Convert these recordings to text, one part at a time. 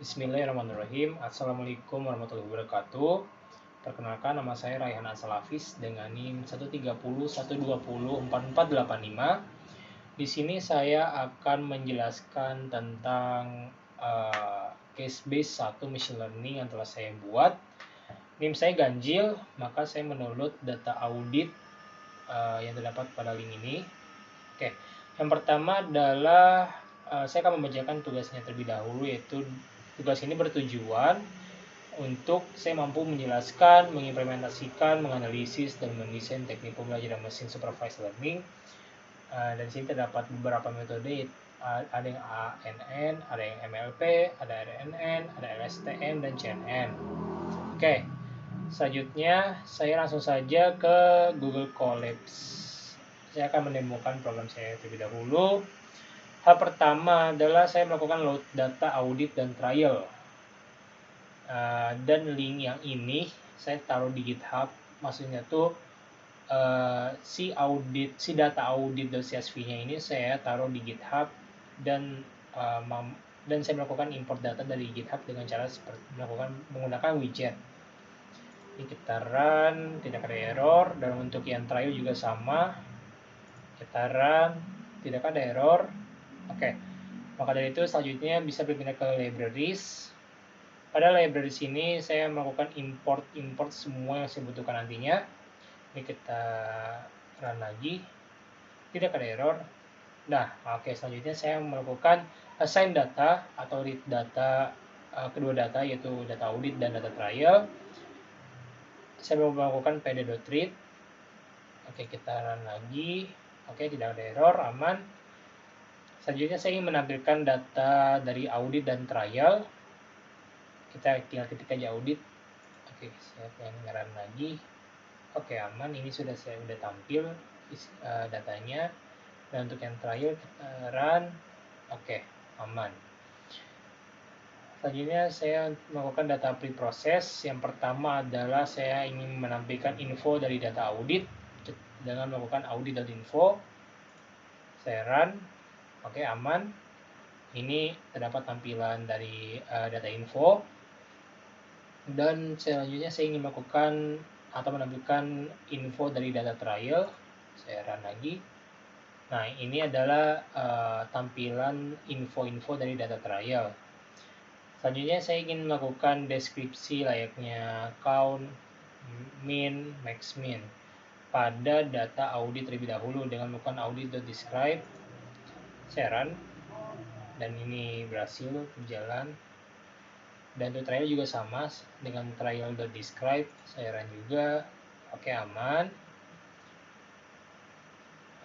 Bismillahirrahmanirrahim. Assalamualaikum warahmatullahi wabarakatuh. Perkenalkan, nama saya Raihan Asalafis dengan NIM 13012044485. Di sini saya akan menjelaskan tentang case base 1 machine learning yang telah saya buat. NIM saya ganjil, maka saya mendownload data audit yang terdapat pada link ini. Oke, yang pertama adalah saya akan membacakan tugasnya terlebih dahulu, yaitu tugas ini bertujuan untuk saya mampu menjelaskan, mengimplementasikan, menganalisis, dan mendesain teknik pembelajaran mesin supervised learning. Dan di sini terdapat beberapa metode, ada yang ANN, ada yang MLP, ada RNN, ada LSTM, dan CNN. Oke, selanjutnya saya langsung saja ke Google Colabs. Saya akan menemukan program saya terlebih dahulu. Hal pertama adalah saya melakukan load data audit dan trial. Dan link yang ini saya taruh di GitHub. Maksudnya tuh si data audit.csv-nya ini saya taruh di GitHub dan saya melakukan import data dari GitHub dengan cara seperti menggunakan widget. Ini kita run, tidak ada error, dan untuk yang trial juga sama. Kita run, tidak ada error. Oke, maka dari itu selanjutnya bisa berpindah ke libraries. Pada libraries ini saya melakukan import semua yang saya butuhkan nantinya. Ini kita run lagi, tidak ada error. Nah, oke, selanjutnya saya melakukan assign data atau read data, kedua data, yaitu data audit dan data trial. Saya mau melakukan pd.read. Oke, kita run lagi. Oke, tidak ada error, aman. Selanjutnya saya ingin menampilkan data dari audit dan trial. Kita tinggal ketik aja audit. Oke, saya pengen run lagi. Oke, aman. Ini sudah tampil datanya. Dan untuk yang trial kita run. Oke, aman. Selanjutnya saya melakukan data preprocess. Yang pertama adalah saya ingin menampilkan info dari data audit dengan melakukan audit.info. Saya run. Oke, aman. Ini terdapat tampilan dari data info. Dan selanjutnya saya ingin melakukan atau menampilkan info dari data trial. Saya run lagi. Nah, ini adalah tampilan info-info dari data trial. Selanjutnya saya ingin melakukan deskripsi layaknya count, min, max, min pada data audit terlebih dahulu dengan melakukan audit.describe. Saya run, dan ini berhasil berjalan. Dan untuk trial juga sama dengan trial.describe. Saya run juga. Oke, aman.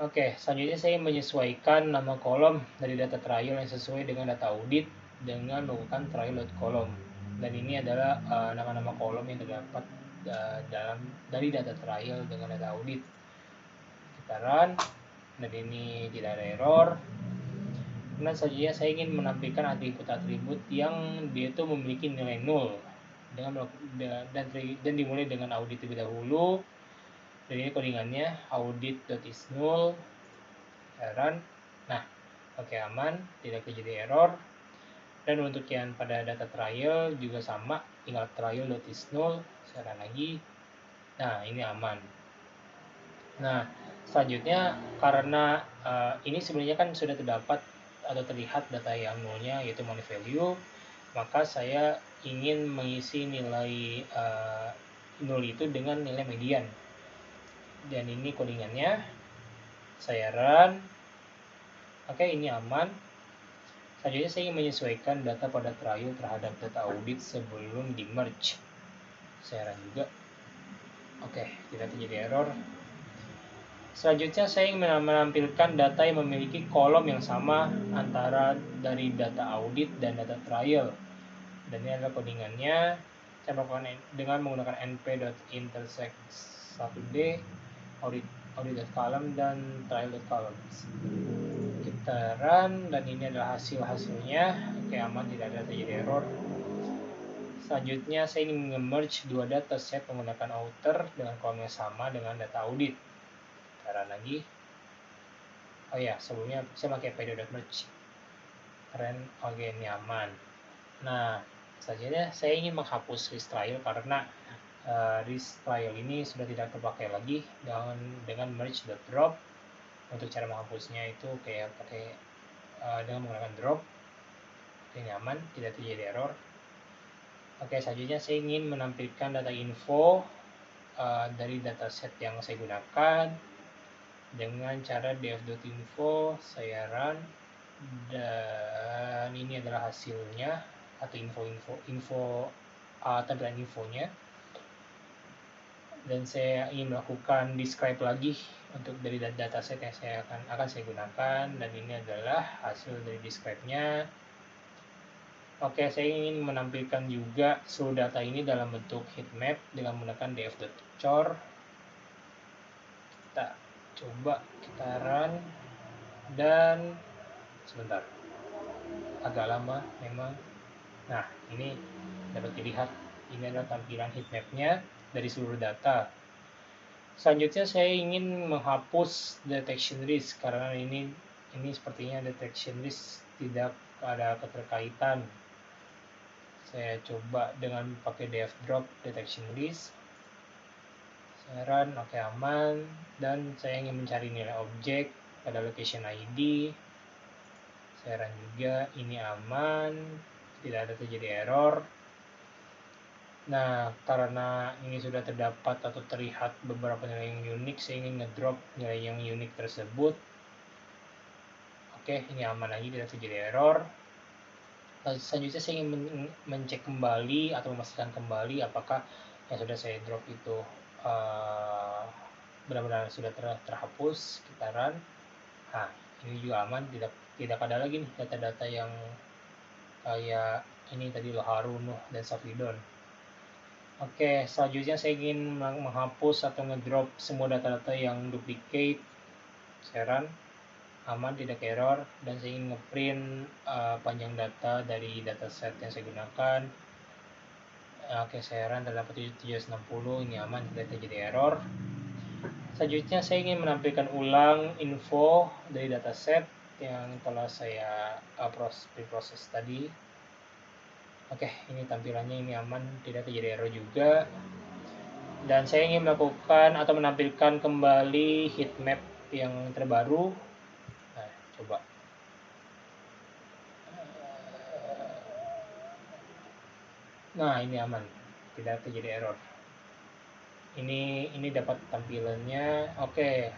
Oke, selanjutnya saya menyesuaikan nama kolom dari data trial yang sesuai dengan data audit dengan melakukan trial.column. Dan ini adalah nama-nama kolom yang terdapat dari data trial dengan data audit. Kita run, dan ini tidak ada error. Nah, selanjutnya saya ingin menampilkan atribut-atribut yang dia itu memiliki nilai 0 dan dimulai dengan audit terlebih dahulu. Dan ini codingannya audit.isNull. Run. Nah, oke, aman, tidak terjadi error. Dan untuk yang pada data trial juga sama, tinggal trial.isNull. Saya run lagi. Nah, ini aman. Nah, selanjutnya karena ini sebenarnya kan sudah terdapat atau terlihat data yang nolnya, yaitu money value, maka saya ingin mengisi nilai nol itu dengan nilai median. Dan ini codingannya. Saya run. Oke, ini aman. Selanjutnya saya ingin menyesuaikan data pada trial terhadap data audit sebelum di merge. Saya run juga. Oke, tidak terjadi error. Selanjutnya saya ingin menampilkan data yang memiliki kolom yang sama antara dari data audit dan data trial. Dan ini adalah codingannya. Saya melakukan dengan menggunakan np.intersect 1d audit.column dan trial.column. Kita run, dan ini adalah hasilnya. Oke, aman, tidak ada terjadi error. Selanjutnya saya ingin nge-merge dua dataset menggunakan outer dengan kolom yang sama dengan data audit. Kita run lagi. Oh ya, sebelumnya saya pakai pd.merge. Keren. Oke, ini aman. Nah, selanjutnya saya ingin menghapus list trial karena list trial ini sudah tidak terpakai lagi dengan merge.drop. Untuk cara menghapusnya itu kayak pakai dengan menggunakan drop. Ini aman, tidak terjadi error. Oke, selanjutnya saya ingin menampilkan data info dari dataset yang saya gunakan dengan cara df.info saya run, dan ini adalah hasilnya atau info tampilan infonya. Dan saya ingin melakukan describe lagi untuk dari dataset yang akan saya gunakan, dan ini adalah hasil dari describe-nya. Oke, saya ingin menampilkan juga seluruh data ini dalam bentuk heatmap dengan menggunakan df.chore. Kita coba kita run, dan sebentar, agak lama memang. Nah, ini dapat dilihat, ini adalah tampilan heatmap-nya dari seluruh data. Selanjutnya saya ingin menghapus detection risk karena ini sepertinya detection risk tidak ada keterkaitan. Saya coba dengan pakai df.drop detection risk. Saya run, oke, aman, dan saya ingin mencari nilai objek pada location ID. Saya run juga, ini aman, tidak ada terjadi error. Nah, karena ini sudah terdapat atau terlihat beberapa nilai yang unik, saya ingin ngedrop nilai yang unik tersebut. Oke, ini aman lagi, tidak terjadi error. Selanjutnya saya ingin mencek kembali atau memastikan kembali apakah yang sudah saya drop itu benar-benar sudah terhapus. Kita run. Nah, ini juga aman, tidak ada lagi nih data-data yang kayak ini tadi Loharu, Nuh, dan Safidon. Oke, selanjutnya saya ingin menghapus atau ngedrop semua data-data yang duplicate. Saya run, aman, tidak error, dan saya ingin ngeprint panjang data dari dataset yang saya gunakan. Oke, saya run, terdapat 760, ini aman, tidak terjadi error. Selanjutnya saya ingin menampilkan ulang info dari dataset yang telah saya proses tadi. Oke, ini tampilannya, ini aman, tidak terjadi error juga. Dan saya ingin melakukan atau menampilkan kembali heatmap yang terbaru. Nah, coba. Nah, ini aman, tidak terjadi error. Ini dapat tampilannya. Oke.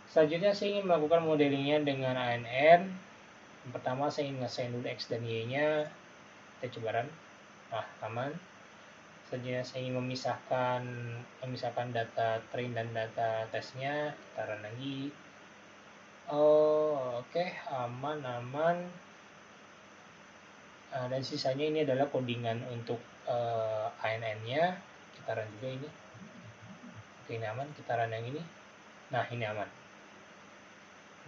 Selanjutnya saya ingin melakukan modelingnya dengan ANN. Yang pertama saya ingin nge-assign dulu X dan Y-nya. Kita coba run. Nah, aman. Selanjutnya saya ingin memisahkan data train dan data testnya. Kita run lagi. Oke, aman. Dan sisanya ini adalah codingan untuk ANN-nya. Kita run juga ini. Oke, ini aman. Kita run yang ini. Nah, ini aman.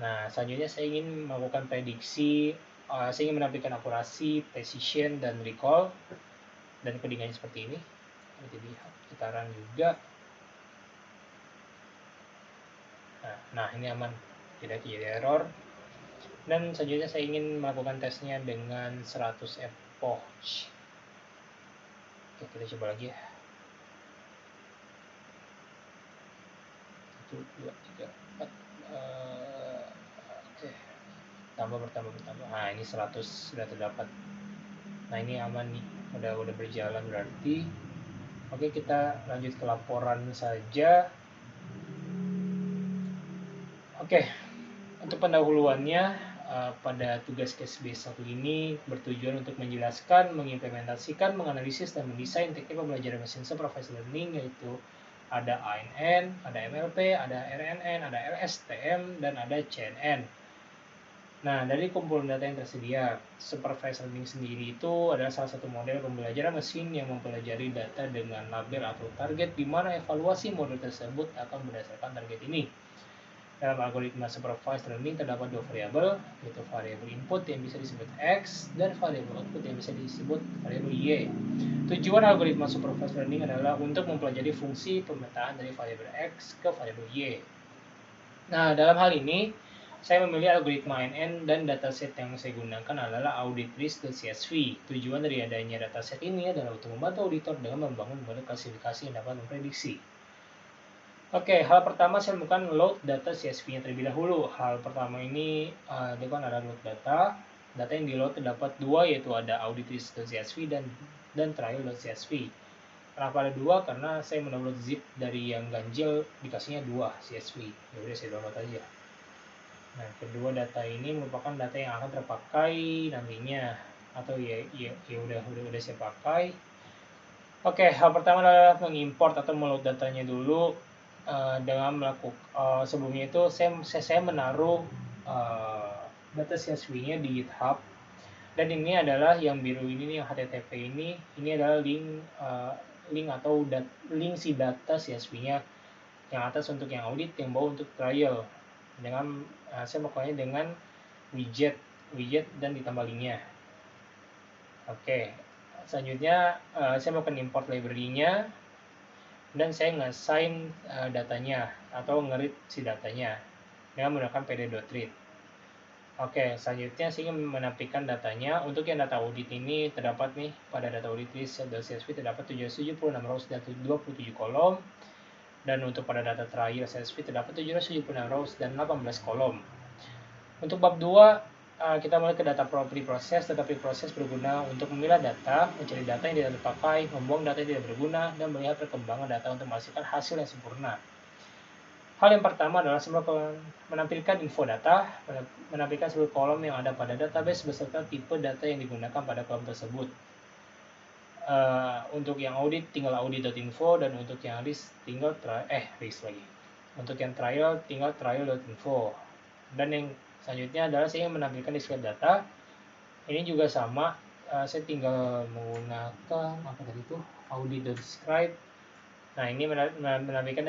Nah, selanjutnya saya ingin melakukan prediksi. Saya ingin menampilkan akurasi, precision, dan recall. Dan codingannya seperti ini. Jadi kita run juga. Nah, ini aman, tidak terjadi error. Dan selanjutnya saya ingin melakukan tesnya dengan 100 epoch. Oke, kita coba lagi ya. 1, 2, 3, 4. Oke, bertambah. Nah, ini 100 sudah terdapat. Nah, ini aman nih, udah berjalan berarti. Oke, kita lanjut ke laporan saja. Oke, untuk pendahuluannya, pada tugas case base 1 ini bertujuan untuk menjelaskan, mengimplementasikan, menganalisis, dan mendesain teknik pembelajaran mesin supervised learning, yaitu ada ANN, ada MLP, ada RNN, ada LSTM, dan ada CNN. Nah, dari kumpulan data yang tersedia, supervised learning sendiri itu adalah salah satu model pembelajaran mesin yang mempelajari data dengan label atau target, di mana evaluasi model tersebut akan berdasarkan target ini. Dalam algoritma supervised learning terdapat 2 variabel, yaitu variabel input yang bisa disebut X dan variabel output yang bisa disebut variabel Y. Tujuan algoritma supervised learning adalah untuk mempelajari fungsi pemetaan dari variabel X ke variabel Y. Nah, dalam hal ini saya memilih algoritma NN dan dataset yang saya gunakan adalah audit-list.csv. Tujuan dari adanya dataset ini adalah untuk membantu auditor dengan membangun model klasifikasi yang dapat memprediksi. Oke, hal pertama saya lakukan load data CSV-nya terlebih dahulu. Hal pertama ini itu kan ada load data. Data yang di load terdapat dua, yaitu ada audit-list.csv dan trial.csv. Kenapa ada dua? Karena saya mendownload zip dari yang ganjil, dikasihnya dua CSV. Ya udah saya download aja. Nah, kedua data ini merupakan data yang akan terpakai nantinya, atau ya udah saya pakai. Oke, hal pertama adalah mengimport atau meload datanya dulu. Dengan melakukan sebelumnya itu saya menaruh data CSV-nya di GitHub, dan ini adalah yang biru ini nih, yang HTTP ini adalah link atau link si data CSV-nya, yang atas untuk yang audit, yang bawah untuk trial. Dengan saya melakukannya dengan widget dan ditambah linknya. Oke, selanjutnya saya melakukan import library-nya, dan saya nge-assign datanya atau nge-read si datanya dengan menggunakan pd.read. Oke, selanjutnya saya ingin menampilkan datanya. Untuk yang data audit ini terdapat nih, pada data audit list.csv terdapat 776 rows dan 27 kolom. Dan untuk pada data trial CSV terdapat 776 rows dan 18 kolom. Untuk bab 2, kita mulai ke data preprocess. Data preprocess berguna untuk memilah data, mencari data yang tidak terpakai, membuang data yang tidak berguna, dan melihat perkembangan data untuk menghasilkan hasil yang sempurna. Hal yang pertama adalah menampilkan info data, menampilkan seluruh kolom yang ada pada database beserta tipe data yang digunakan pada kolom tersebut. Untuk yang audit tinggal audit.info, dan untuk yang list tinggal Untuk yang trial tinggal trial.info. Dan yang selanjutnya adalah saya ingin menampilkan describe data. Ini juga sama, saya tinggal menggunakan audit.describe. Nah, ini menampilkan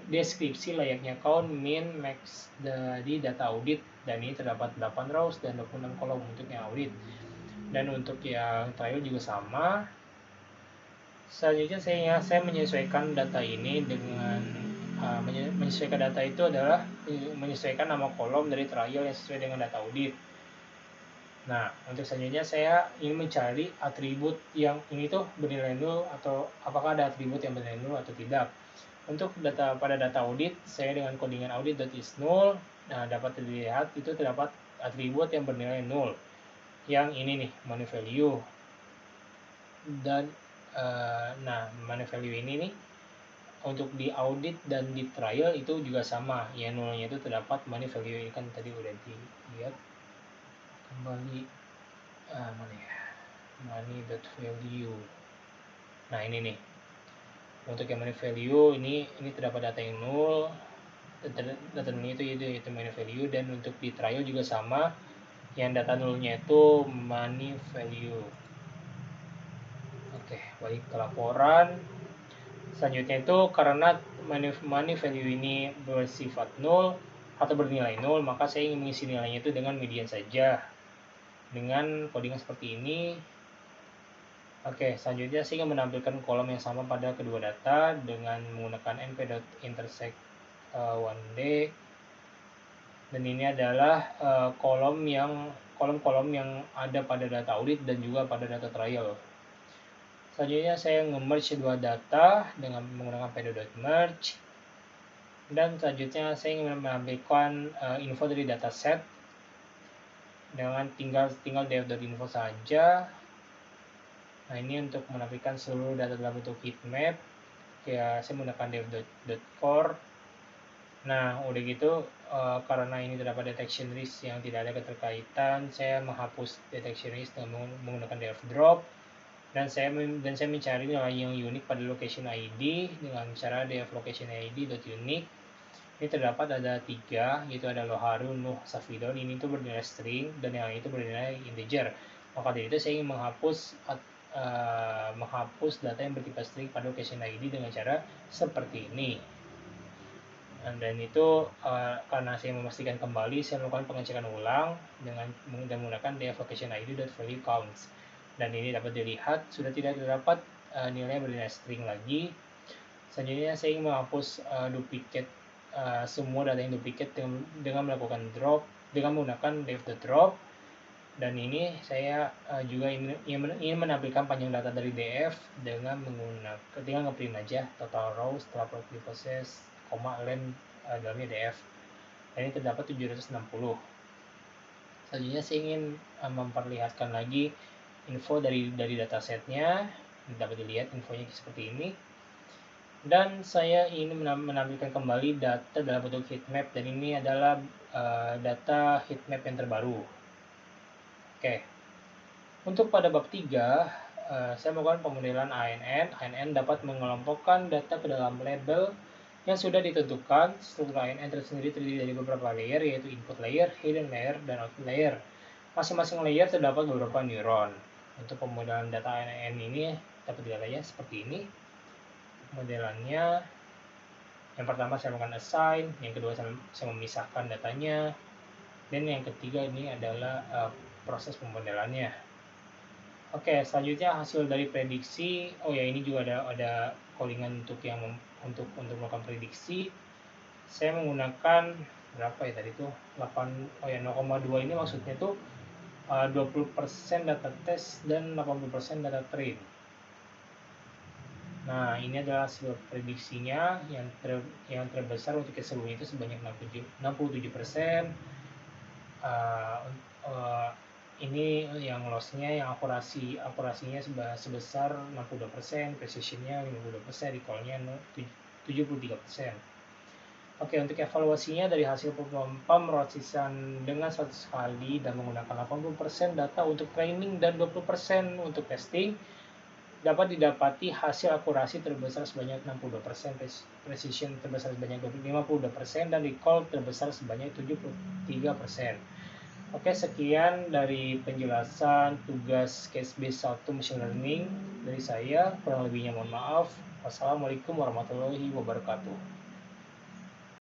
deskripsi layaknya count, min, max dari data audit, dan ini terdapat 8 rows dan 26 kolom untuk yang audit. Dan untuk yang trial juga sama. Selanjutnya saya menyesuaikan data ini dengan menyesuaikan data itu adalah menyesuaikan nama kolom dari trial yang sesuai dengan data audit. Nah, untuk selanjutnya saya ingin mencari atribut yang ini tuh bernilai 0, atau apakah ada atribut yang bernilai 0 atau tidak. Untuk pada data audit, saya dengan codingan audit.isNull, nah dapat dilihat itu terdapat atribut yang bernilai 0. Yang ini nih, money value. Dan money value ini nih, untuk di audit dan di trial itu juga sama, ya nolnya itu terdapat money value. Ini kan tadi udah dilihat. Kembali mana ya, money.value. Nah, ini nih, untuk yang money value ini terdapat data yang 0, data nolnya itu money value. Dan untuk di trial juga sama, yang data nolnya itu money value. Oke, balik ke laporan. Selanjutnya itu karena money value ini bersifat 0 atau bernilai 0, maka saya ingin mengisi nilainya itu dengan median saja, dengan codingan seperti ini. Oke, selanjutnya saya ingin menampilkan kolom yang sama pada kedua data dengan menggunakan np.intersect 1d. Dan ini adalah kolom-kolom yang ada pada data audit dan juga pada data trial. Selanjutnya saya nge-merge dua data dengan menggunakan pd.merge. Dan selanjutnya saya ingin menampilkan info dari dataset dengan tinggal dev.info saja. Nah, ini untuk menampilkan seluruh data dalam bentuk heatmap. Ya, saya menggunakan dev.core. Nah, udah gitu karena ini terdapat detection risk yang tidak ada keterkaitan, saya menghapus detection risk dengan menggunakan dev.drop. Dan saya mencari nilai yang unik pada location ID dengan cara dev.location ID.unique. Ini terdapat ada 3, yaitu ada Loharu, Nuh, Safidon. Ini tuh bernilai string dan yang itu bernilai integer. Maka dari itu saya ingin menghapus data yang bertipe string pada location ID dengan cara seperti ini. Dan itu karena saya memastikan kembali, saya melakukan pengecekan ulang dengan menggunakan dev.location ID.value counts. Dan ini dapat dilihat sudah tidak terdapat nilai bernilai string lagi. Selanjutnya saya ingin menghapus duplicate semua data yang duplicate dengan melakukan drop dengan menggunakan def.drop. Dan ini saya juga ingin menampilkan panjang data dari df dengan menggunakan tinggal ngeprint aja total row setelah proses koma len dalamnya df. Dan ini terdapat 760. Selanjutnya saya ingin memperlihatkan lagi info dari datasetnya. Dapat dilihat infonya seperti ini. Dan saya ingin menampilkan kembali data dalam bentuk heatmap, dan ini adalah data heatmap yang terbaru. Oke. Untuk pada bab 3, saya melakukan pemodelan ANN. ANN dapat mengelompokkan data ke dalam label yang sudah ditentukan. Struktur ANN tersendiri terdiri dari beberapa layer, yaitu input layer, hidden layer, dan output layer. Masing-masing layer terdapat beberapa neuron. Untuk pemodelan data ANN ini dapat dilihat ya seperti ini. Modelannya, yang pertama saya melakukan assign, yang kedua saya memisahkan datanya, dan yang ketiga ini adalah proses pemodelannya. Oke, selanjutnya hasil dari prediksi. Oh ya, ini juga ada callingan untuk melakukan prediksi. Saya menggunakan berapa ya tadi tuh 0,2 ini maksudnya tuh 20% data test dan 80% data train. Nah, ini adalah hasil prediksinya yang terbesar untuk keseluruhan itu sebanyak 67%. Ini yang lossnya, yang akurasinya sebesar 62%, precisionnya 52%, recallnya 73%. Oke, untuk evaluasinya dari hasil pemrosesan dengan 100 kali dan menggunakan 80% data untuk training dan 20% untuk testing, dapat didapati hasil akurasi terbesar sebanyak 62%, precision terbesar sebanyak 52%, dan recall terbesar sebanyak 73%. Oke, sekian dari penjelasan tugas case base 1 machine learning dari saya. Kurang lebihnya mohon maaf. Wassalamualaikum warahmatullahi wabarakatuh.